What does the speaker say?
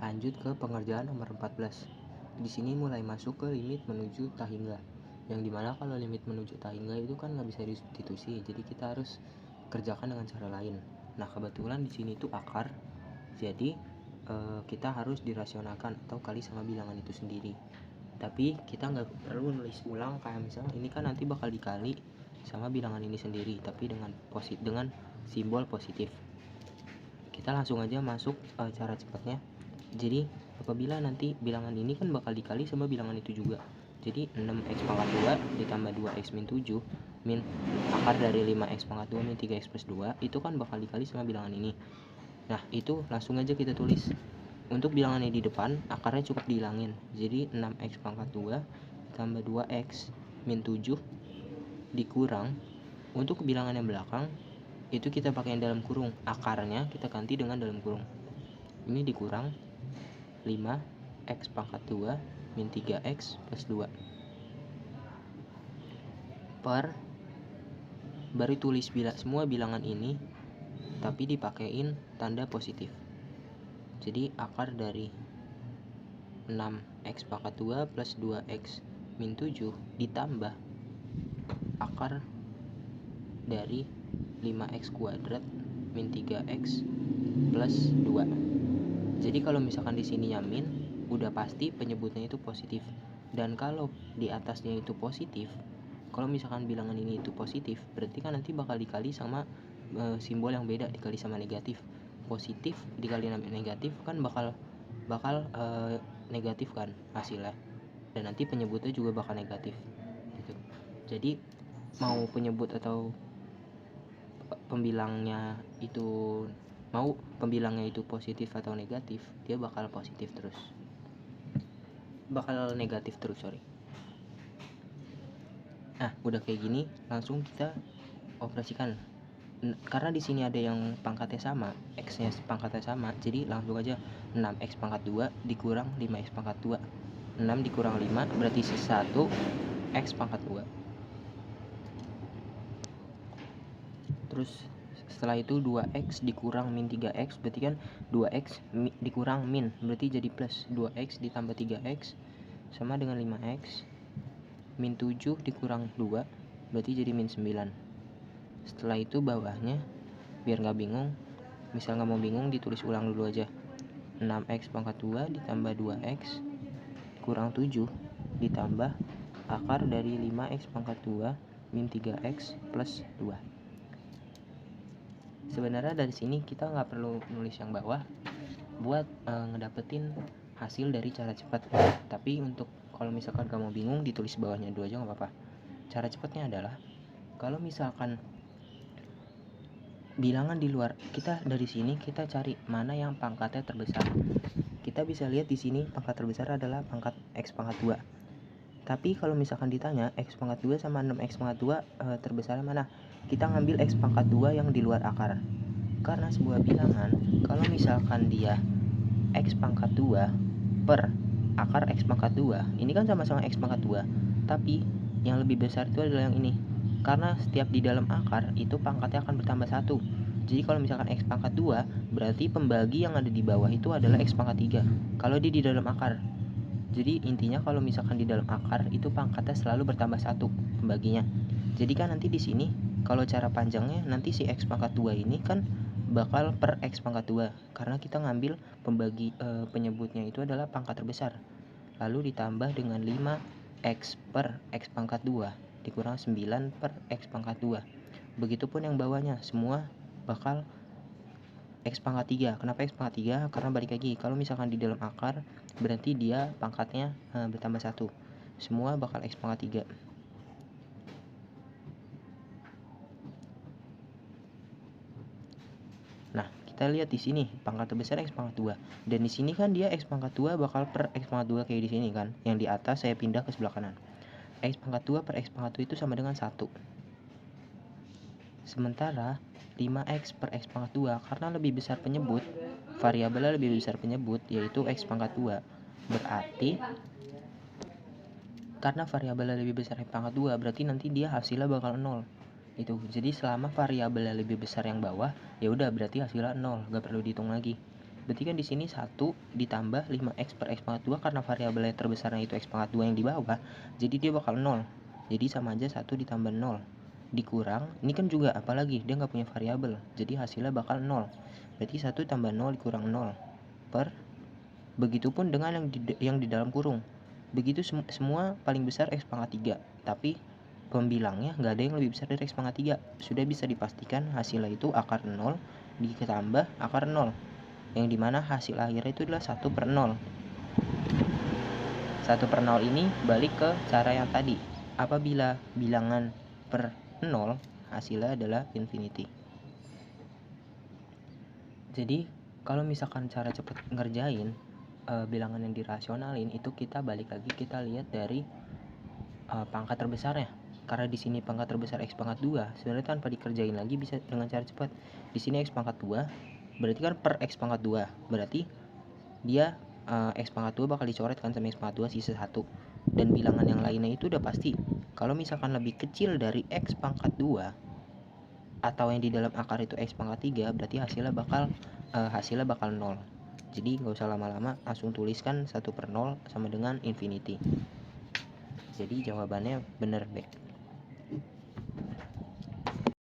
Lanjut ke pengerjaan nomor 14. Di sini mulai masuk ke limit menuju tak hingga. Yang dimana kalau limit menuju tak hingga itu kan nggak bisa disubstitusi, jadi kita harus kerjakan dengan cara lain. Nah, kebetulan di sini itu akar, jadi kita harus dirasionalkan atau kali sama bilangan itu sendiri. Tapi kita nggak perlu nulis ulang kayak misalnya ini kan nanti bakal dikali sama bilangan ini sendiri, tapi dengan simbol positif. Kita langsung aja masuk cara cepatnya. Jadi apabila nanti bilangan ini kan bakal dikali sama bilangan itu juga, jadi 6x pangkat 2 ditambah 2x min 7 min akar dari 5x pangkat 2 min 3x plus 2 itu kan bakal dikali sama bilangan ini. Nah, itu langsung aja kita tulis. Untuk bilangannya di depan, akarnya cukup dihilangin, jadi 6x pangkat 2 tambah 2x min 7 dikurang, untuk bilangan yang belakang itu kita pakai yang dalam kurung, akarnya kita ganti dengan dalam kurung. Ini dikurang 5x pangkat 2 min 3x plus 2 per, baru tulis semua bilangan ini tapi dipakein tanda positif. Jadi akar dari 6x pangkat 2 plus 2x min 7 ditambah akar dari 5x kuadrat min 3x plus 2. Jadi kalau misalkan di sini min, udah pasti penyebutnya itu positif. Dan kalau di atasnya itu positif, kalau misalkan bilangan ini itu positif, berarti kan nanti bakal dikali sama simbol yang beda, dikali sama negatif. Positif dikali negatif kan bakal negatif kan hasilnya. Dan nanti penyebutnya juga bakal negatif gitu. Jadi mau penyebut atau pembilangnya itu positif atau negatif, dia bakal positif terus, bakal negatif terus, sorry. Nah, udah kayak gini langsung kita operasikan. Karena di sini ada yang pangkatnya sama, x-nya pangkatnya sama, jadi langsung aja 6x pangkat 2 dikurang 5x pangkat 2. 6 dikurang 5 berarti sisa 1 x pangkat 2. Terus setelah itu 2x dikurang min 3x, berarti kan 2x dikurang min, berarti jadi plus. 2x ditambah 3x sama dengan 5x. Min 7 dikurang 2, berarti jadi min 9. Setelah itu bawahnya, biar gak bingung, misal gak mau bingung ditulis ulang dulu aja. 6x pangkat 2 ditambah 2x kurang 7 ditambah akar dari 5x pangkat 2 min 3x plus 2. Sebenarnya dari sini kita nggak perlu nulis yang bawah buat ngedapetin hasil dari cara cepat. Tapi untuk kalau misalkan kamu bingung, ditulis bawahnya dulu aja nggak apa-apa. Cara cepatnya adalah kalau misalkan bilangan di luar, kita dari sini kita cari mana yang pangkatnya terbesar. Kita bisa lihat di sini pangkat terbesar adalah pangkat x pangkat 2. Tapi kalau misalkan ditanya x pangkat 2 sama 6x pangkat 2 terbesarnya mana? Kita ngambil x pangkat 2 yang di luar akar. Karena sebuah bilangan, kalau misalkan dia x pangkat 2 per akar x pangkat 2, ini kan sama-sama x pangkat 2, tapi yang lebih besar itu adalah yang ini. Karena setiap di dalam akar itu pangkatnya akan bertambah 1. Jadi kalau misalkan x pangkat 2, berarti pembagi yang ada di bawah itu adalah x pangkat 3 kalau dia di dalam akar. Jadi intinya kalau misalkan di dalam akar itu pangkatnya selalu bertambah 1 pembaginya. Jadi kan nanti di sini kalau cara panjangnya nanti si x pangkat 2 ini kan bakal per x pangkat 2 karena kita ngambil pembagi penyebutnya itu adalah pangkat terbesar. Lalu ditambah dengan 5x per x pangkat 2 dikurang 9 per x pangkat 2. Begitupun yang bawahnya semua bakal x pangkat 3. Kenapa x pangkat 3? Karena balik lagi, kalau misalkan di dalam akar berarti dia pangkatnya bertambah 1. Semua bakal x pangkat 3. Nah, kita lihat di sini pangkat terbesar x pangkat 2. Dan di sini kan dia x pangkat 2 bakal per x pangkat 2 kayak di sini kan. Yang di atas saya pindah ke sebelah kanan. X pangkat 2 per x pangkat 2 itu sama dengan 1. Sementara 5x per x pangkat 2 karena lebih besar penyebut, variabelnya lebih besar penyebut yaitu x pangkat 2. Berarti karena variabelnya lebih besar x pangkat 2 berarti nanti dia hasilnya bakal 0. Itu. Jadi selama variabelnya lebih besar yang bawah, ya udah berarti hasilnya 0, gak perlu dihitung lagi. Berarti kan di sini 1 ditambah 5x per x pangkat 2 karena variabel yang terbesarnya itu x pangkat 2 yang di bawah, jadi dia bakal 0. Jadi sama aja 1 ditambah 0 dikurang, ini kan juga apalagi dia nggak punya variabel, jadi hasilnya bakal 0. Berarti 1 tambah 0 dikurang 0 per, begitupun dengan yang di dalam kurung. Begitu semua paling besar x pangkat 3, tapi pembilangnya nggak ada yang lebih besar dari x pangkat 3. Sudah bisa dipastikan hasilnya itu akar 0 ditambah akar 0, yang dimana hasil akhirnya itu adalah 1 per 0. 1 per 0 ini balik ke cara yang tadi. Apabila bilangan per 0, hasilnya adalah infinity. Jadi kalau misalkan cara cepet ngerjain bilangan yang dirasionalin itu, kita balik lagi, kita lihat dari pangkat terbesarnya. Karena di sini pangkat terbesar x pangkat 2, sebenarnya tanpa dikerjain lagi bisa dengan cara cepat. Di sini x pangkat 2, berarti kan per x pangkat 2, berarti dia x pangkat 2 bakal dicoret kan sama x pangkat 2 sisa 1. Dan bilangan yang lainnya itu udah pasti. Kalau misalkan lebih kecil dari x pangkat 2 atau yang di dalam akar itu x pangkat 3, berarti hasilnya bakal 0. Jadi nggak usah lama-lama, langsung tuliskan 1 per 0 sama dengan infinity. Jadi jawabannya bener, B.